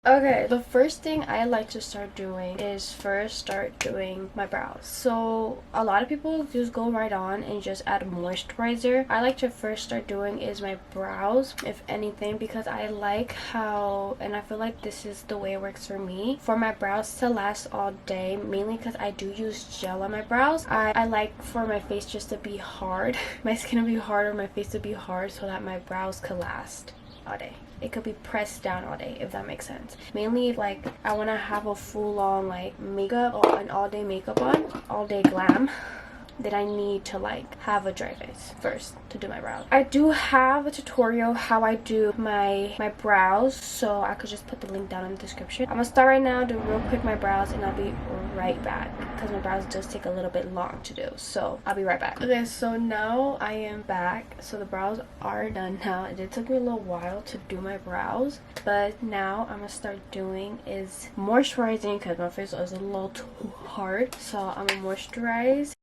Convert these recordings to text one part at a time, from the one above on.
Okay, the first thing I like to start doing is first start doing my brows. So a lot of people just go right on and just add moisturizer. I like to first start doing is my brows, if anything, because I like how, and I feel like this is the way it works for me, for my brows to last all day, mainly because I do use gel on my brows. I like for my face just to be hard, my skin to be hard, or my face to be hard, so that my brows could last all day. It could be pressed down all day, if that makes sense. Mainly if like I want to have a full-on like makeup or an all-day makeup on, all-day glam, then I need to like have a dry face first to do my brows. I do have a tutorial how I do my brows, so I could just put the link down in the description. I'm gonna start right now, do real quick my brows, and I'll be right back because my brows does take a little bit long to do, so I'll be right back. Okay, so now I am back. So the brows are done now. It did took me a little while to do my brows, but now I'm gonna start doing is moisturizing because my face is a little too hard. So I'm gonna moisturize.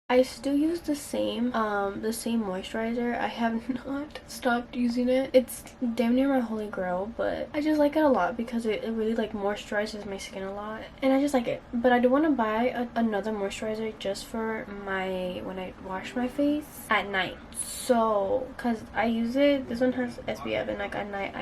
I still use the same moisturizer. I have not stopped using it. It's damn near my holy grail, but I just like it a lot because it really like moisturizes my skin a lot, and I just like it. But I do want to buy another moisturizer just for my when I wash my face at night, so because I use it, this one has SPF, and like at night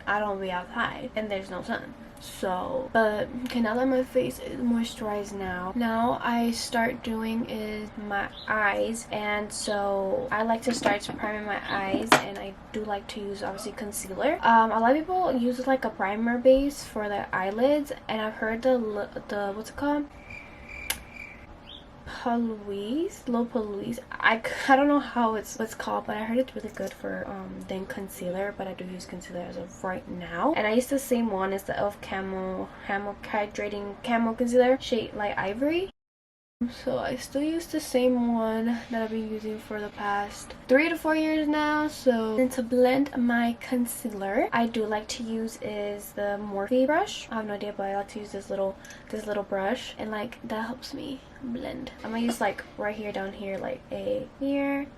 I don't be outside and there's no sun. So but okay, now that my face is moisturized, now I start doing is my eyes. And so I like to start priming my eyes, and I do like to use obviously concealer. A lot of people use like a primer base for their eyelids, and I've heard the what's it called, Louise. I don't know how what's called, but I heard it's really good for than concealer. But I do use concealer as of right now, and I use the same one as the e.l.f. camo hydrating camo concealer, shade light ivory. So I still use the same one that I've been using for the past 3 to 4 years now. So and to blend my concealer, I do like to use is the Morphe brush. I have no idea, but I like to use this little brush, and like that helps me blend. I'm gonna use like right here, down here, like a here.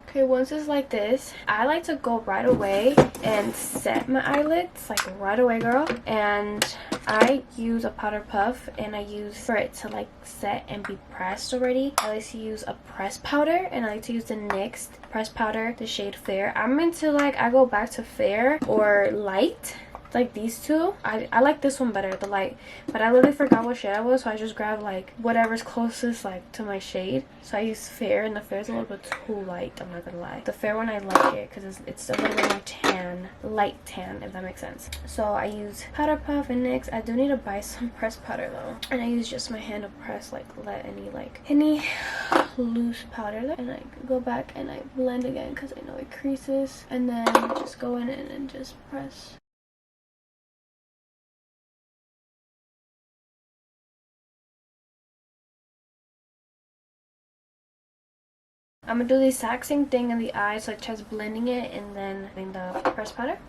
Okay, once it's like this, I like to go right away and set my eyelids, like right away, girl. And I use a powder puff, and I use for it to like set and be pressed already. I like to use a pressed powder, and I like to use the NYX pressed powder, the shade Fair. I'm into like, I go back to Fair or Light. Like these two, I like this one better, the light, but I literally forgot what shade I was, so I just grabbed like whatever's closest like to my shade. So I use Fair, and the Fair is a little bit too light, I'm not gonna lie. The Fair one I like it because it's a little bit more tan, light tan, if that makes sense. So I use powder puff and NYX. I do need to buy some pressed powder though, and I use just my hand to press, like let any loose powder there, and I go back and I blend again because I know it creases, and then just go in and just press. I'm gonna do the exact same thing in the eyes, like just blending it and then in the pressed powder.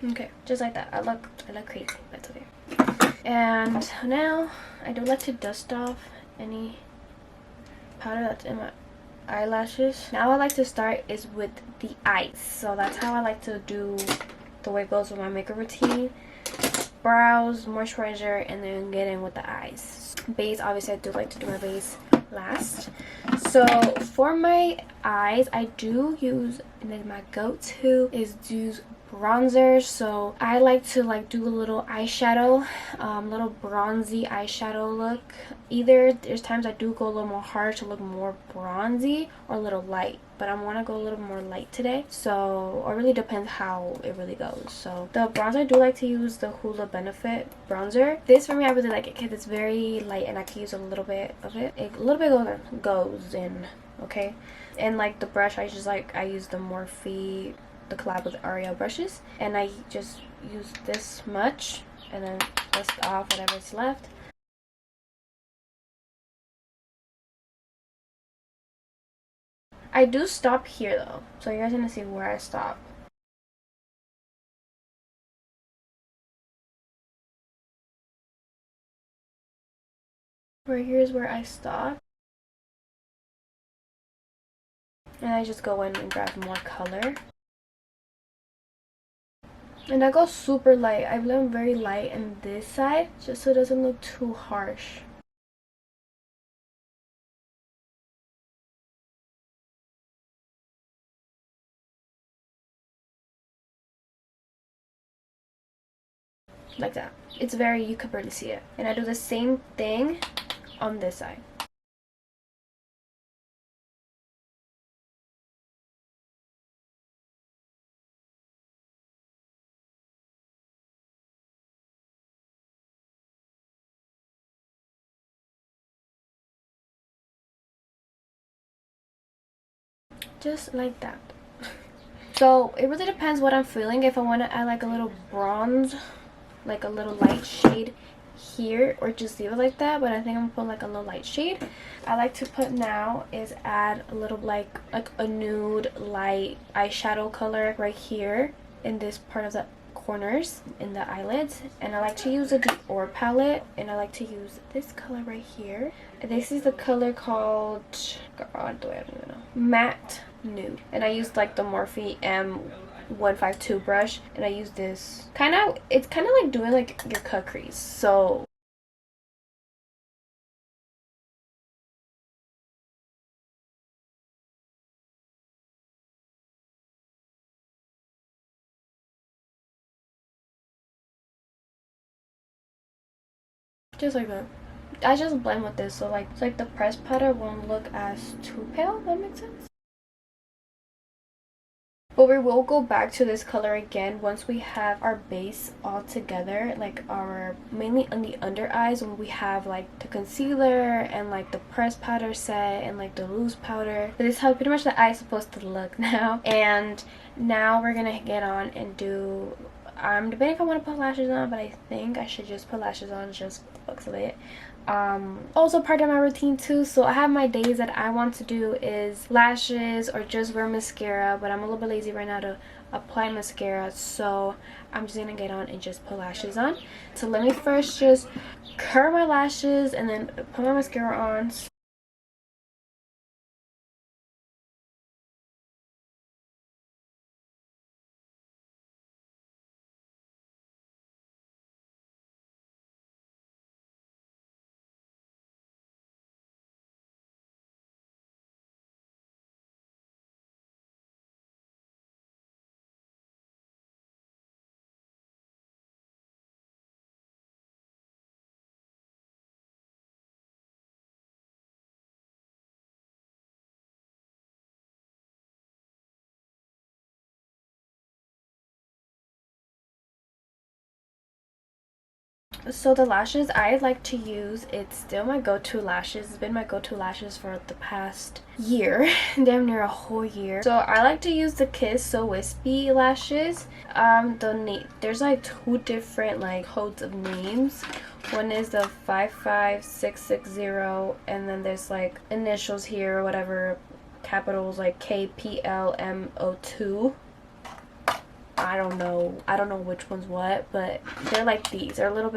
Okay, just like that. I look crazy. That's okay. And now I do like to dust off any powder that's in my eyelashes. Now I like to start is with the eyes. So that's how I like to do the way it goes with my makeup routine. Brows, moisturizer, and then get in with the eyes. Base, obviously I do like to do my base last. So for my eyes, I do use, and then my go-to is use bronzer. So I like to like do a little eyeshadow, little bronzy eyeshadow look. Either there's times I do go a little more hard to look more bronzy, or a little light, but I want to go a little more light today. So it really depends how it really goes. So the bronzer, I do like to use the Hoola Benefit bronzer. This for me, I really like it because it's very light, and I can use a little bit of it. A little bit goes in, okay. And like the brush, I use the Morphe the collab with Ariel brushes, and I just use this much and then dust off whatever's left. I do stop here though, so you guys are gonna see where I stop. Right here is where I stop. And I just go in and grab more color. And I go super light. I blend very light in this side, just so it doesn't look too harsh. Like that. It's very, you could barely see it. And I do the same thing on this side. Just like that. So it really depends what I'm feeling. If I want to add like a little bronze, like a little light shade here, or just leave it like that, but I think I'm gonna put like a little light shade. I like to put now is add a little like a nude light eyeshadow color right here in this part of the corners in the eyelids. And I like to use a Dior palette, and I like to use this color right here. And this is the color called, God, I don't even know, matte nude. And I used like the Morphe M152 brush, and I use this kind of, it's kind of like doing like your cut crease. So just like that. I just blend with this, so like it's like the pressed powder won't look as too pale. That makes sense. But we will go back to this color again once we have our base all together, like our mainly on the under eyes, when we have like the concealer and like the pressed powder set and like the loose powder. But this is how pretty much the eye is supposed to look now. And now we're gonna get on and do, I'm debating if I want to put lashes on, but I think I should just put lashes on just for the looks of it. Also part of my routine too, so I have my days that I want to do is lashes or just wear mascara, but I'm a little bit lazy right now to apply mascara, so I'm just gonna get on and just put lashes on. So let me first just curl my lashes and then put my mascara on. So the lashes I like to use, it's still my go-to lashes. It's been my go-to lashes for the past year, damn near a whole year. So I like to use the Kiss So Wispy lashes. There's like two different like codes of names. One is the 55660, and then there's like initials here or whatever, capitals like KPLMO2. I don't know which one's what, but they're like these. They're a little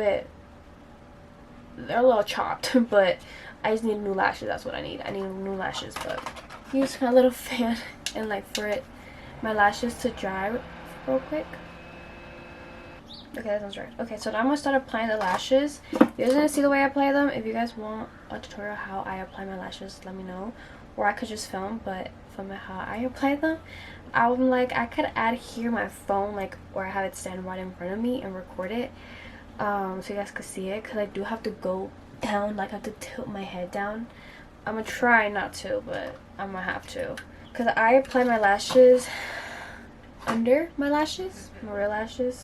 chopped, but I just need new lashes. That's what I need. I need new lashes. But use my little fan and like for my lashes to dry real quick. Okay, that sounds right. Okay, so now I'm gonna start applying the lashes. You guys are gonna see the way I apply them. If you guys want a tutorial how I apply my lashes, let me know. Or I could just film, but film how I apply them. I'm like, I could add here my phone, like, or I have it stand right in front of me and record it, so you guys could see it, because I do have to go down, like I have to tilt my head down. I'm gonna try not to, but I'm gonna have to, because I apply my lashes under my lashes, my real lashes.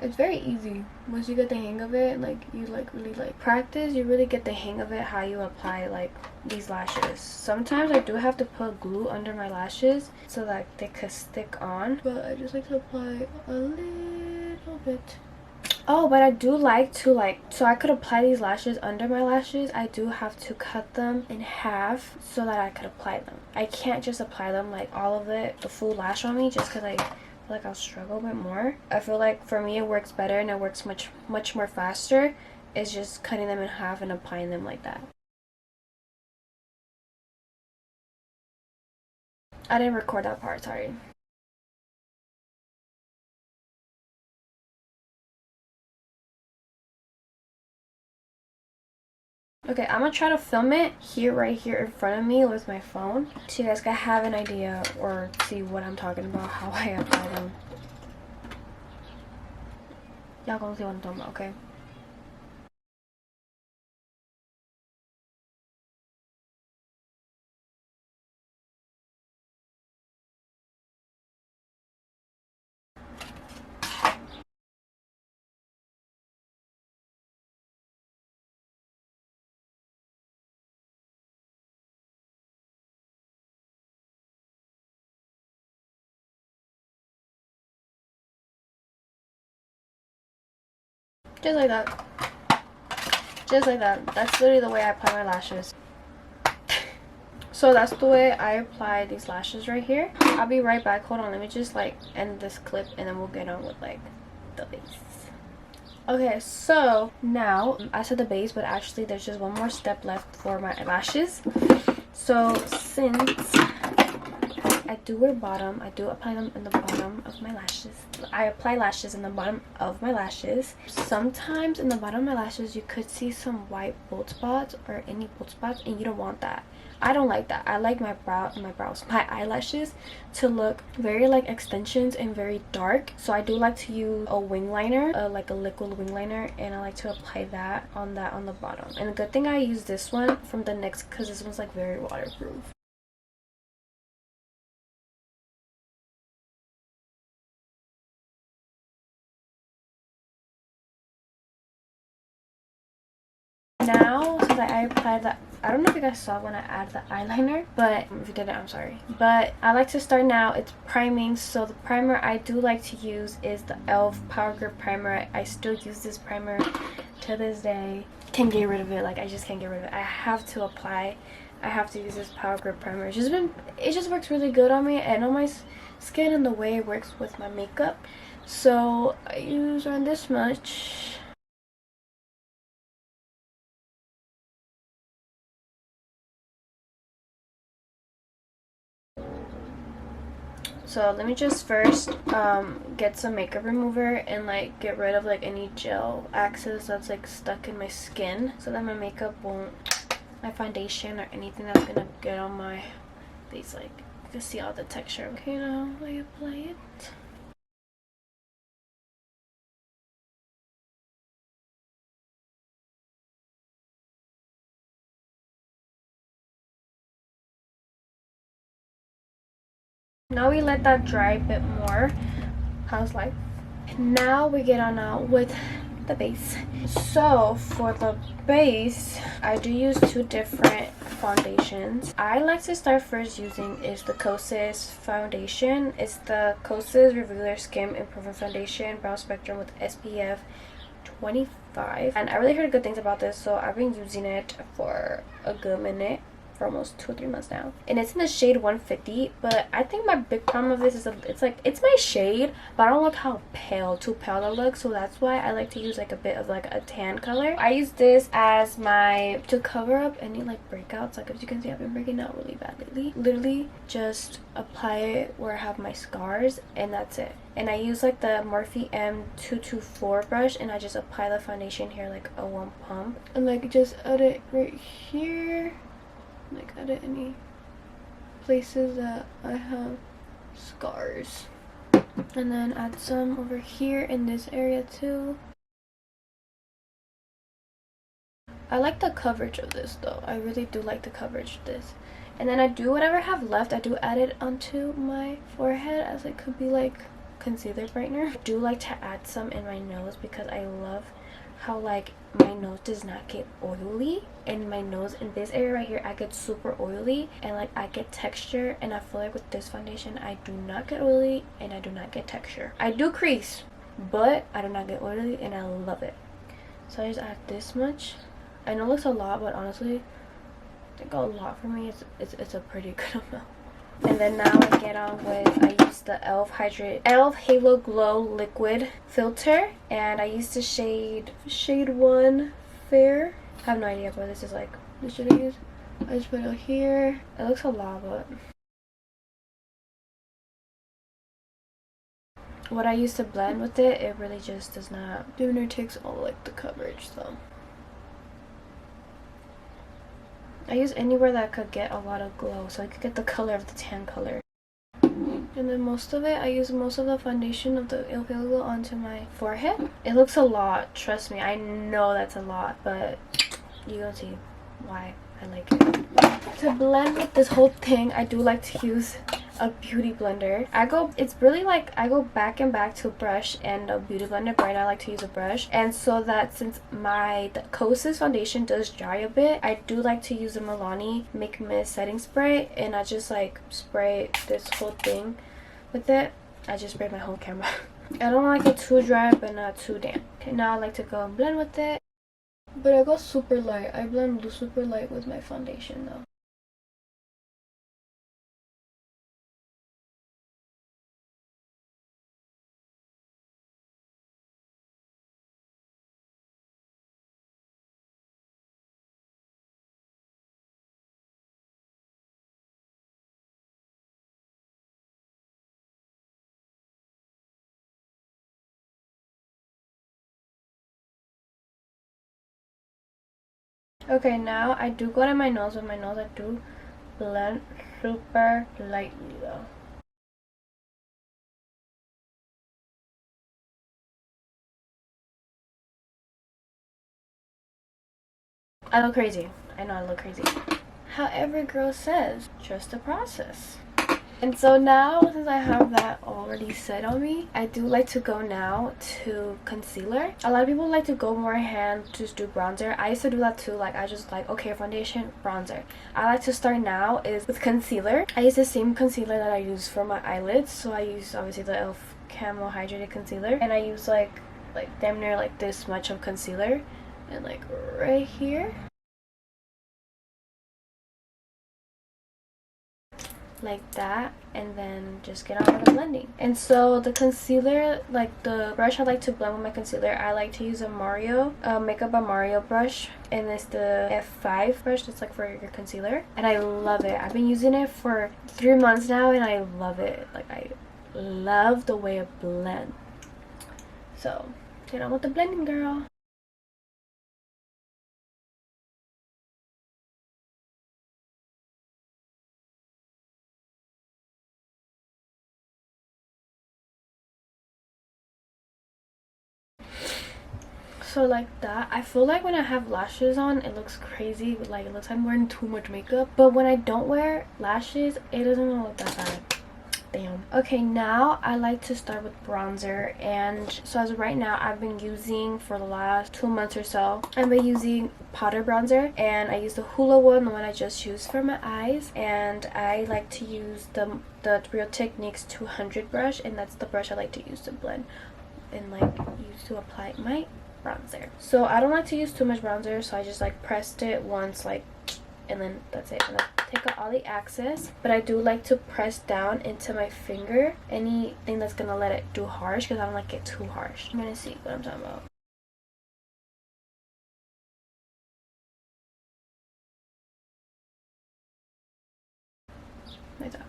It's very easy once you get the hang of it. Like, you like really like practice, you really get the hang of it, how you apply like these lashes. Sometimes I do have to put glue under my lashes so that they could stick on, but I just like to apply a little bit. Oh, but I do like to like, so I could apply these lashes under my lashes, I do have to cut them in half so that I could apply them. I can't just apply them like all of it, the full lash on me, just because I like I'll struggle a bit more. I feel like for me it works better and it works much more faster. It's just cutting them in half and applying them like that. I didn't record that part, sorry. Okay, I'm gonna try to film it here, right here in front of me with my phone, so you guys can have an idea or see what I'm talking about, how I apply them. Y'all gonna see what I'm talking about, okay? Just like that. Just like that. That's literally the way I apply my lashes. So that's the way I apply these lashes right here. I'll be right back. Hold on, let me just like end this clip and then we'll get on with like the base. Okay, so now I said the base, but actually there's just one more step left for my lashes. So since I do wear bottom, I do apply them in the bottom of my lashes. I apply lashes in the bottom of my lashes. Sometimes in the bottom of my lashes you could see some white bold spots or any bold spots, and you don't want that. I don't like that. I like my eyelashes to look very like extensions and very dark. So I do like to use a wing liner, like a liquid wing liner, and I like to apply that on the bottom. And the good thing I use this one from the NYX because this one's like very waterproof. Now, since I applied that, I don't know if you guys saw when I added the eyeliner, but if you didn't, I'm sorry. But I like to start now. It's priming. So the primer I do like to use is the e.l.f. Power Grip Primer. I still use this primer to this day. Can't get rid of it. Like, I just can't get rid of it. I have to apply. I have to use this Power Grip Primer. It just works really good on me and on my skin and the way it works with my makeup. So I use around this much. So let me just first get some makeup remover and like get rid of like any gel excess that's like stuck in my skin, so that my makeup won't, my foundation or anything that's gonna get on my face, like you can see all the texture. Okay, now I apply it. Now we let that dry a bit more. How's life? Now we get on out with the base. So for the base, I do use two different foundations. I like to start first using is the Kosas foundation. It's the Kosas Revealer Skin Improvement Foundation Brow Spectrum with SPF 25, and I really heard good things about this, so I've been using it for a good minute, for almost 2 or 3 months now, and it's in the shade 150. But I think my big problem with this is it's my shade, but I don't like how too pale it looks, so that's why I like to use like a bit of like a tan color. I use this as my to cover up any like breakouts. Like, as you can see, I've been breaking out really bad lately. Literally just apply it where I have my scars, and that's it. And I use like the Morphe M224 brush, and I just apply the foundation here like a one pump, and like just add it right here, like add any places that I have scars, and then add some over here in this area too. I like the coverage of this though. I really do like the coverage of this. And then I do whatever I have left, I do add it onto my forehead, as it could be like concealer brightener. I do like to add some in my nose because I love how like my nose does not get oily, and my nose in this area right here I get super oily and like I get texture, and I feel like with this foundation I do not get oily and I do not get texture. I do crease, but I do not get oily and I love it. So I just add this much. I know it looks a lot, but honestly I think a lot for me it's a pretty good amount. And then now I get on with, I use the e.l.f. Halo Glow Liquid Filter, and I use the shade 1 Fair. I have no idea what this is like. What should I use? I just put it here. It looks a lot, but what I use to blend with it, it really just does not. Dimmer takes all like the coverage, so I use anywhere that could get a lot of glow, so I could get the color of the tan color. And then most of it, I use most of the foundation of the e.l.f. Halo Glow onto my forehead. It looks a lot, trust me, I know that's a lot, but you're gonna see why I like it. To blend with this whole thing, I do like to use a beauty blender. It's really like I go back and back to brush and a beauty blender, but right now I like to use a brush. And so that since the Kosas foundation does dry a bit, I do like to use the Milani Make Mist setting spray, and I just like spray this whole thing with it. I just sprayed my whole camera. I don't like it too dry but not too damp. Okay, now I like to go and blend with it, but I go super light. I blend super light with my foundation though. Okay, now I do go to my nose. With my nose I do blend super lightly though. I look crazy. I know I look crazy. How every girl says, trust the process. And so now, since I have that already set on me, I do like to go now to concealer. A lot of people like to go more hand, just do bronzer. I used to do that too. Like I just like, okay, foundation, bronzer. I like to start now is with concealer. I use the same concealer that I use for my eyelids. So I use obviously the e.l.f. Camo Hydrated Concealer. And I use like damn near like this much of concealer. And like right here. Like that, and then just get on with the blending. And so the concealer, like the brush I like to blend with my concealer, I like to use a Makeup by Mario brush, and it's the F5 brush that's like for your concealer, and I love it. I've been using it for 3 months now and I love it. Like I love the way it blends. So get on with the blending, girl. So like that, I feel like when I have lashes on it looks crazy, like it looks like I'm wearing too much makeup, but when I don't wear lashes it doesn't look that bad. Damn. Okay, now I like to start with bronzer, and so as of right now I've been using, for the last 2 months or so, I've been using powder bronzer, and I use the Hoola one, the one I just used for my eyes, and I like to use the Real Techniques 200 brush, and that's the brush I like to use to blend and like use to apply my bronzer. So I don't like to use too much bronzer, so I just like pressed it once, like, and then that's it. And then take out all the excess, but I do like to press down into my finger anything that's gonna let it do harsh, because I don't like it too harsh. I'm gonna see what I'm talking about. Like that.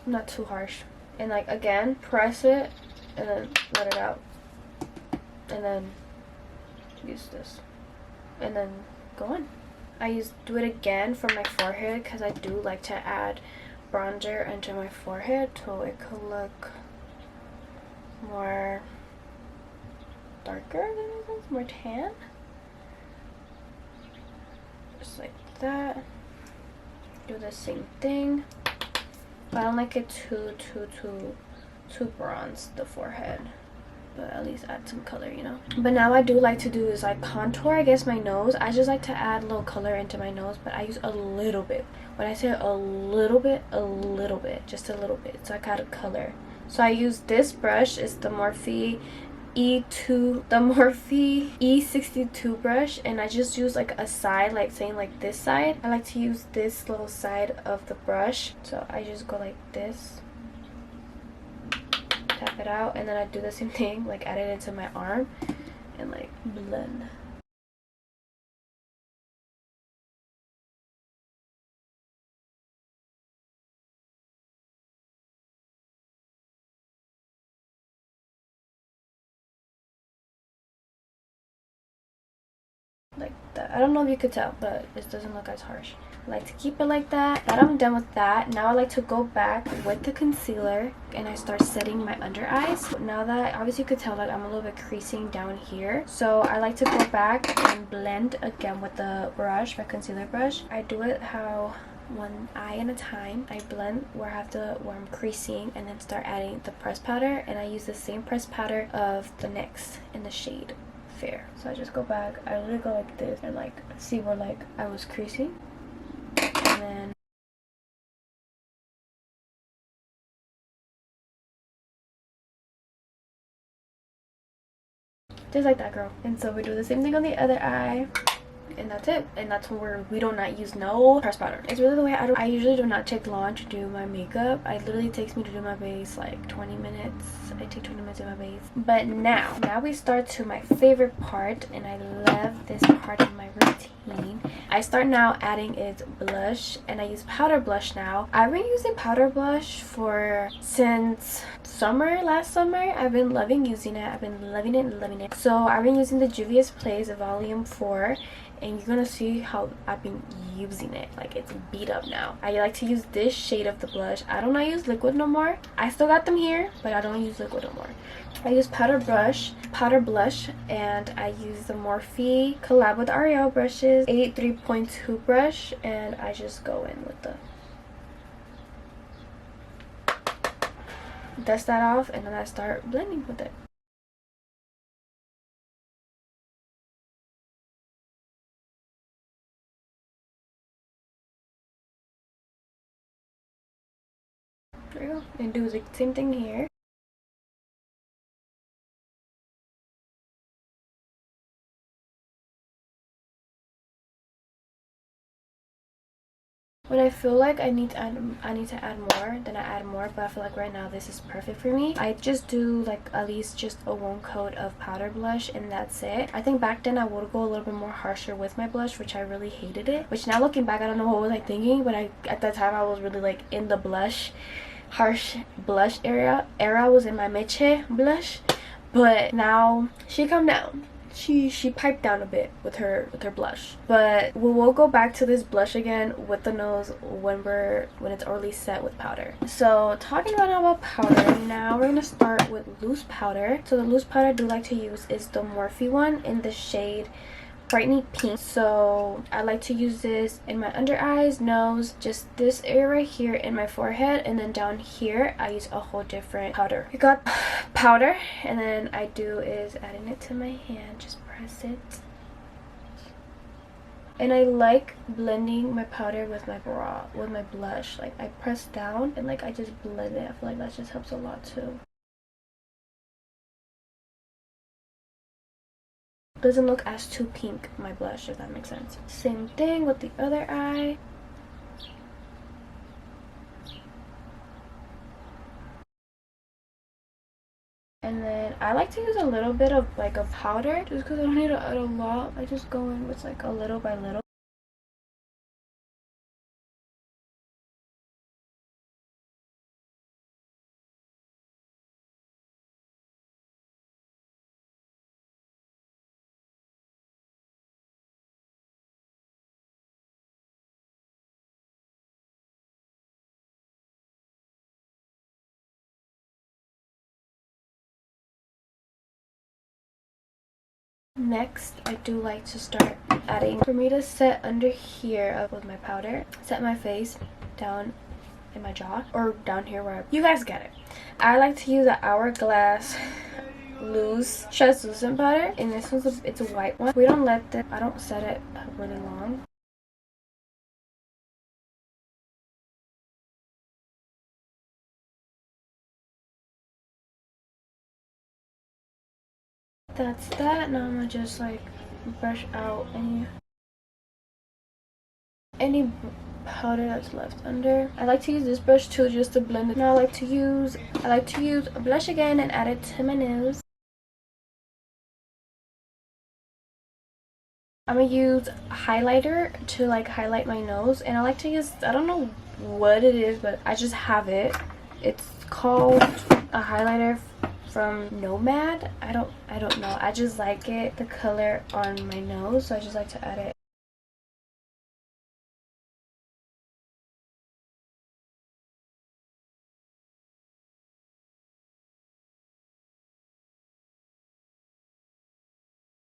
Not too harsh. And like again, press it and then let it out, and then use this, and then go on. Do it again for my forehead, because I do like to add bronzer into my forehead so it could look more darker, more tan, just like that. do the same thing. But I don't like it too bronze, the forehead. But at least add some color, you know. But now I do like to do is like contour, I guess, my nose. I just like to add a little color into my nose, but I use a little bit. When I say a little bit, just a little bit, so I got a color. So I use this brush. It's the Morphe E62 brush, and I just use like a side, like saying like this side. I like to use this little side of the brush, so I just go like this, tap it out, and then I do the same thing, like add it into my arm and like blend. Like that. I don't know if you could tell, but it doesn't look as harsh. I like to keep it like that. Now I'm done with that, now I like to go back with the concealer and I start setting my under eyes. Now that obviously you could tell, like I'm a little bit creasing down here, so I like to go back and blend again with the brush, my concealer brush. I do it how one eye at a time. I blend where I'm creasing, and then start adding the pressed powder, and I use the same pressed powder of the NYX in the shade Fair. So I just go back, I literally go like this and like see where like I was creasing, and then just like that, girl. And so we do the same thing on the other eye, and that's it. And that's where we do not use no pressed powder. It's really the way I usually do not take long to do my makeup. It literally takes me to do my base like 20 minutes. I take 20 minutes to do my base. But now we start to my favorite part, and I love this part of my routine. I start now adding is blush, and I use powder blush now. I've been using powder blush since last summer. I've been loving using it. I've been loving it. So I've been using the Juvias Plays Volume 4, and you're gonna see how I've been using it. Like, it's beat up now. I like to use this shade of the blush. I do not use liquid no more. I still got them here, but I don't use liquid no more. I use powder blush, and I use the Morphe collab with Ariel brushes 83.2 brush, and I just go in with the dust that off, and then I start blending with it. There you go. And do the same thing here. When I feel like I need to add more, then I add more, but I feel like right now this is perfect for me. I just do like at least just a one coat of powder blush, and that's it. I think back then I would go a little bit more harsher with my blush, which I really hated it. Which now looking back, I don't know what was I thinking, but at that time I was really like in the harsh blush era. I was in my Meche blush, but now she calmed down. She piped down a bit with her blush, but we will go back to this blush again with the nose when it's already set with powder. So talking about powder, now we're gonna start with loose powder. So the loose powder I do like to use is the Morphe one in the shade Brightening Pink. So I like to use this in my under eyes, nose, just this area right here in my forehead, and then down here I use a whole different powder. I got powder, and then I do is adding it to my hand, just press it. And I like blending my powder with my blush. Like, I press down and like I just blend it. I feel like that just helps a lot too. Doesn't look as too pink, my blush, if that makes sense. Same thing with the other eye. And then I like to use a little bit of like a powder, just because I don't need to add a lot. I just go in with like a little by little. Next, I do like to start I'm adding for me to set under here with my powder, set my face down in my jaw or down here where you guys get it. I like to use the Hourglass loose translucent powder, and this one's it's a white one. We don't let this, I don't set it really long. That's that. Now I'm gonna just like brush out any powder that's left under. I like to use this brush too, just to blend it. Now I like to use a blush again and add it to my nose. I'm gonna use highlighter to like highlight my nose, and I like to use, I don't know what it is, but I just have it. It's called a highlighter from Nomad. I don't know. I just like it, the color on my nose, so I just like to add it.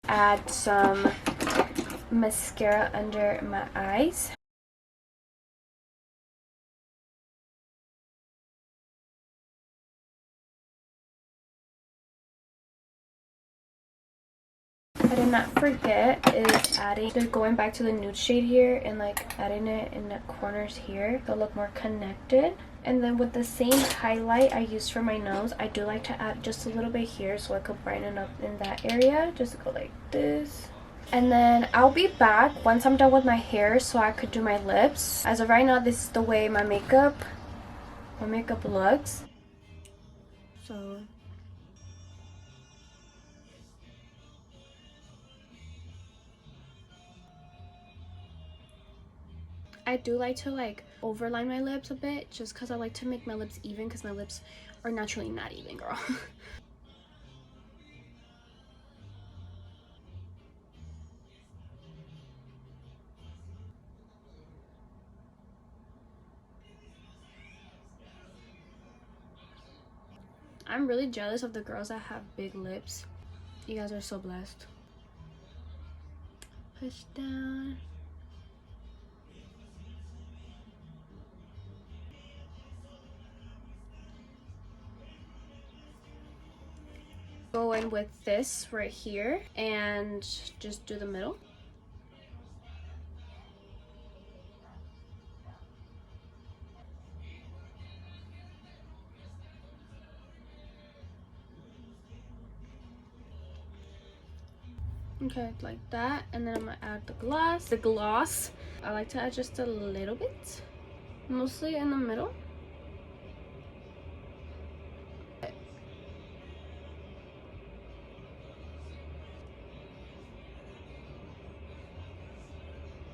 Add some mascara under my eyes. I did not forget is going back to the nude shade here and like adding it in the corners here to look more connected. And then with the same highlight I used for my nose, I do like to add just a little bit here so I could brighten up in that area. Just go like this. And then I'll be back once I'm done with my hair so I could do my lips. As of right now, this is the way my makeup looks. So I do like to like overline my lips a bit, just because I like to make my lips even, because my lips are naturally not even, girl. I'm really jealous of the girls that have big lips. You guys are so blessed. Push down. Go in with this right here and just do the middle. Okay, like that. And then I'm gonna add the gloss. I like to add just a little bit, mostly in the middle.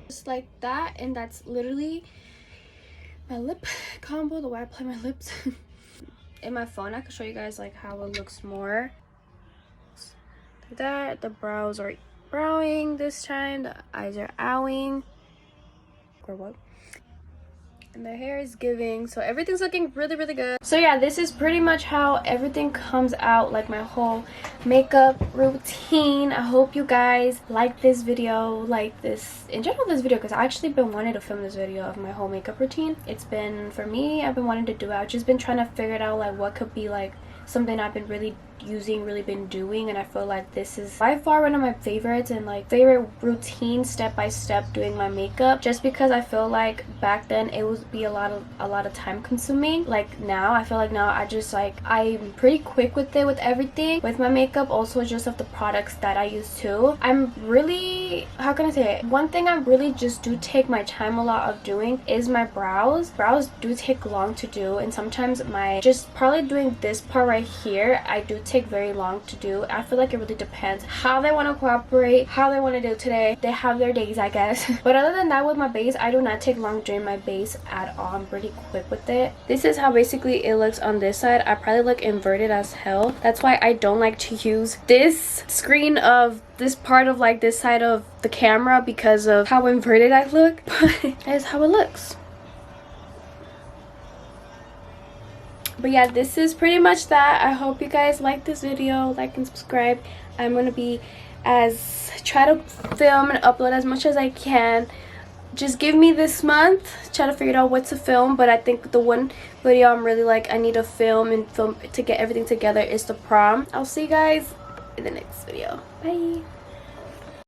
Just like that, and that's literally my lip combo, the way I apply my lips. In my phone I can show you guys like how it looks more. That the brows are browing this time, the eyes are owing, or what, and the hair is giving, so everything's looking really good. So yeah, this is pretty much how everything comes out, like my whole makeup routine. I hope you guys like this video, like this in general, this video, because I actually been wanting to film this video of my whole makeup routine. It's been, for me, I've been wanting to do it. I've just been trying to figure it out, like what could be like something I've been really been doing, and I feel like this is by far one of my favorites and like favorite routine, step by step doing my makeup, just because I feel like back then it would be a lot of time consuming. Like now I feel like now I just like I'm pretty quick with it, with everything, with my makeup, also just of the products that I use too. I'm really, how can I say it, one thing I really just do take my time a lot of doing is my brows. Brows do take long to do, and sometimes my just probably doing this part right here I do take very long to do. I feel like it really depends how they want to cooperate, how they want to do it today. They have their days, I guess. But other than that, with my base, I do not take long doing my base at all. I'm pretty quick with it. This is how basically it looks on this side. I probably look inverted as hell. That's why I don't like to use this screen of this part of like this side of the camera, because of how inverted I look. But that's how it looks. But yeah, this is pretty much that. I hope you guys like this video, like and subscribe. I'm gonna be try to film and upload as much as I can. Just give me this month, try to figure out what to film. But I think the one video I'm really like I need to film to get everything together is the prom. I'll see you guys in the next video. Bye.